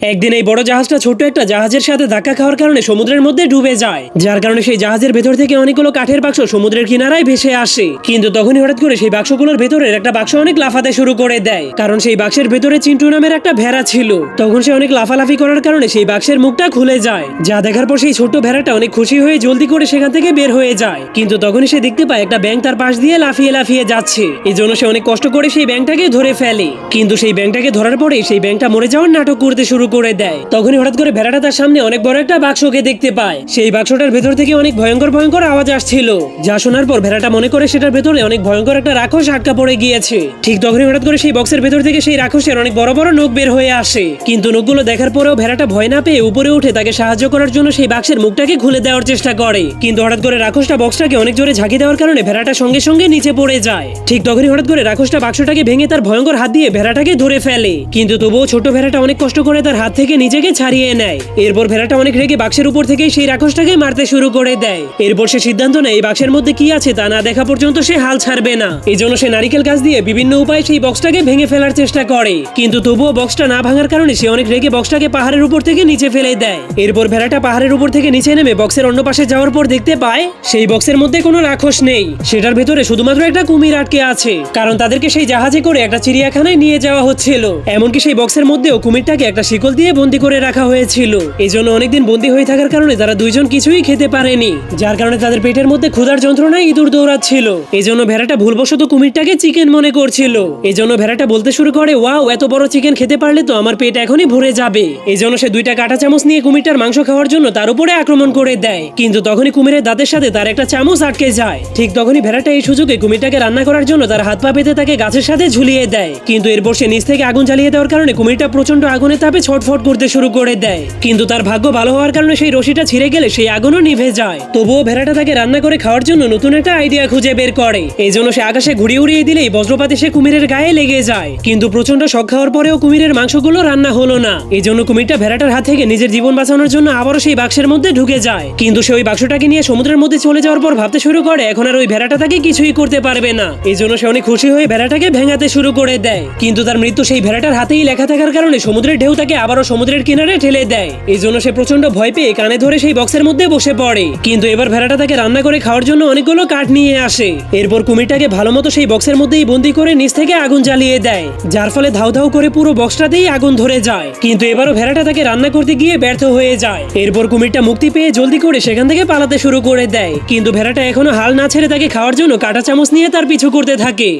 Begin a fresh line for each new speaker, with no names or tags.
একদিন এই বড় জাহাজটা ছোট্ট একটা জাহাজের সাথে ধাক্কা খাওয়ার কারণে সমুদ্রের মধ্যে ডুবে যায়, যার কারণে সেই জাহাজের ভেতর থেকে অনেকগুলো কাঠের বাক্স সমুদ্রের কিনারায় ভেসে আসে। কিন্তু তখনই হঠাৎ করে সেই বাক্সগুলোর ভেতরের একটা বাক্স অনেক লাফাতে শুরু করে দেয়, কারণ সেই বাক্সের ভেতরে চিন্টু নামের একটা ভেড়া ছিল। তখন সে অনেক লাফালাফি করার কারণে সেই বাক্সের মুখটা খুলে যায়, যা দেখার পর সেই ছোট্ট ভেড়াটা অনেক খুশি হয়ে জলদি করে সেখান থেকে বের হয়ে যায়। কিন্তু তখনই সে দেখতে পায় একটা ব্যাঙ তার পাশ দিয়ে লাফিয়ে লাফিয়ে যাচ্ছে। এই জন্য সে অনেক কষ্ট করে সেই ব্যাঙটাকে ধরে ফেলে। কিন্তু সেই ব্যাঙটাকে ধরার পরে সেই ব্যাঙটা মরে যাওয়ার নাটক করতে শুরু করে দেয়। তখনই হঠাৎ করে ভেড়াটা তার সামনে অনেক বড় একটা বাক্সকে দেখতে পায়। সেই বাক্সটার ভেতর থেকে অনেক ভয়ঙ্কর ভয়ঙ্কর আওয়াজ আসছিল, যা শোনার পর ভেড়াটা মনে করে সেটার ভেতরে অনেক ভয়ঙ্কর একটা রাক্ষস আটকা পড়ে গিয়েছে। ঠিক তখনই হঠাৎ করে সেই বক্সের ভেতর থেকে সেই রাক্ষসের অনেক বড় বড় নখ বের হয়ে আসে। কিন্তু নখগুলো দেখার পরেও ভেড়াটা ভয় না পেয়ে উপরে উঠে তাকে সাহায্য করার জন্য সেই বাক্সের মুখটাকে খুলে দেওয়ার চেষ্টা করে। কিন্তু হঠাৎ করে রাক্ষসটা বক্সটাকে অনেক জোরে ঝাঁকি দেওয়ার কারণে ভেড়াটা সঙ্গে সঙ্গে নিচে পড়ে যায়। ঠিক তখনই হঠাৎ করে রাক্ষসটা বাক্সটাকে ভেঙে তার ভয়ঙ্কর হাত দিয়ে ভেড়াটাকে ধরে ফেলে। কিন্তু তবুও ছোট ভেড়াটা অনেক কষ্ট করে তার হাত থেকে নিজেকে ছাড়িয়ে নেয়। এরপর ভেড়াটা অনেক রেগে বাক্সের উপর থেকে সেই রাক্ষসটাকে মারতে শুরু করে দেয়। এরপর সে সিদ্ধান্ত নেয় এই বাক্সের মধ্যে কি আছে তা না দেখা পর্যন্ত সে হাল ছাড়বে না। এই জন্য সে নারিকেল গাছ দিয়ে বিভিন্ন উপায়ে সেই বক্সটাকে ভেঙে ফেলার চেষ্টা করে। কিন্তু তবুও বক্সটা না ভাঙার কারণে সে অনেক রেগে বক্সটাকে পাহাড়ের উপর থেকে নিচে ফেলে দেয়। এরপর ভেড়াটা পাহাড়ের উপর থেকে নিচে নেমে বক্সের অন্য পাশে যাওয়ার পর দেখতে পায় সেই বক্সের মধ্যে কোনো রাক্ষস নেই, সেটার ভেতরে শুধুমাত্র একটা কুমির আটকে আছে, কারণ তাদেরকে সেই জাহাজে করে একটা চিড়িয়াখানায় নিয়ে যাওয়া হচ্ছিল। এমনকি সেই বক্সের মধ্যেও কুমিরটাকে একটা শিকল দিয়ে বন্দি করে রাখা হয়েছিল। এই জন্য অনেকদিন বন্দী হয়ে থাকার কারণে তারা দুইজন কিছুই খেতে পারেনি, যার কারণে তাদের পেটের মধ্যে ক্ষুধার যন্ত্রণায় ইঁদুর দৌড়াচ্ছিল। এই জন্য ভেড়াটা ভুলবশত কুমিরটাকে চিকেন মনে করছিল। এই জন্য ভেড়াটা বলতে শুরু করে, ওয়াও, এত বড় চিকেন খেতে পারলে তো আমার পেট এখনই ভরে যাবে। এই জন্য সে দুইটা কাঁটা চামচ নিয়ে কুমিরটার মাংস খাওয়ার জন্য তার উপরে আক্রমণ করে দেয়। কিন্তু তখনই কুমিরের দাঁতের সাথে তার একটা চামচ আটকে যায়। ঠিক তখনই ভেড়াটা এই সুযোগে কুমিরটাকে রান্না করার জন্য তার হাত পা পেতে তাকে গাছের সাথে ঝুলিয়ে দেয়। কিন্তু এরপর সে নিচ থেকে আগুন জ্বালিয়ে দেওয়ার কারণে কুমিরটা প্রচন্ড আগুনের তাপে ছটফট করতে শুরু করে দেয়। কিন্তু তার ভাগ্য ভালো হওয়ার কারণে সেই রশিটা ছিঁড়ে গেলে সেই আগুনও নিভে যায়। তবুও ভেড়াটা তাকে রান্না করে খাওয়ার জন্য নতুন একটা আইডিয়া খুঁজে বের করে। এই জন্য সে আকাশে ঘুড়ি উড়িয়ে দিলেই বজ্রপাতে সে কুমিরের গায়ে লেগে যায়। কিন্তু প্রচন্ড শক খাওয়ার পরেও কুমিরের মাংসগুলো রান্না হলো না। এই জন্য কুমিরটা ভেড়াটার হাত থেকে নিজের জীবন বাঁচানোর জন্য আবারও সেই বাক্সের মধ্যে ঢুকে যায়। কিন্তু সে ওই বাক্সটাকে নিয়ে সমুদ্রের মধ্যে চলে যাওয়ার পর ভাবতে শুরু করে এখন আর ওই ভেড়াটা তাকে কিছুই করতে পারবে না। এই জন্য সে অনেক খুশি হয়ে ভেড়াটাকে ভেঙাতে শুরু করে দেয়। কিন্তু তার মৃত্যু সেই ভেড়াটার হাতেই লেখা থাকার কারণে সমুদ্রের ঢেউ তাকে আবারও সমুদ্রের কিনারে ঠেলে দেয়। এই জন্য সে প্রচন্ড ভয় পেয়ে কানে ধরে সেই বক্সের মধ্যে বসে পড়ে। কিন্তু এবার ভেড়াটা তাকে রান্না করে খাওয়ার জন্য অনেকগুলো কাঠ নিয়ে আসে। এরপর কুমিরটাকে ভালো মতো সেই বক্সের মধ্যেই বন্দি করে নিচ থেকে আগুন জ্বালিয়ে দেয়, যার ফলে ধাউ ধাউ করে পুরো বক্সটাতেই আগুন ধরে যায়। কিন্তু এবারও ভেড়াটা তাকে রান্না করতে গিয়ে ব্যর্থ হয়ে যায়। এরপর কুমিরটা মুক্তি পেয়ে জলদি করে সেখান থেকে পালাতে শুরু করে দেয়। কিন্তু ভেড়াটা এখনো হাল না ছেড়ে তাকে খাওয়ার জন্য কাঁটা চামচ নিয়ে তার পিছু করতে থাকে।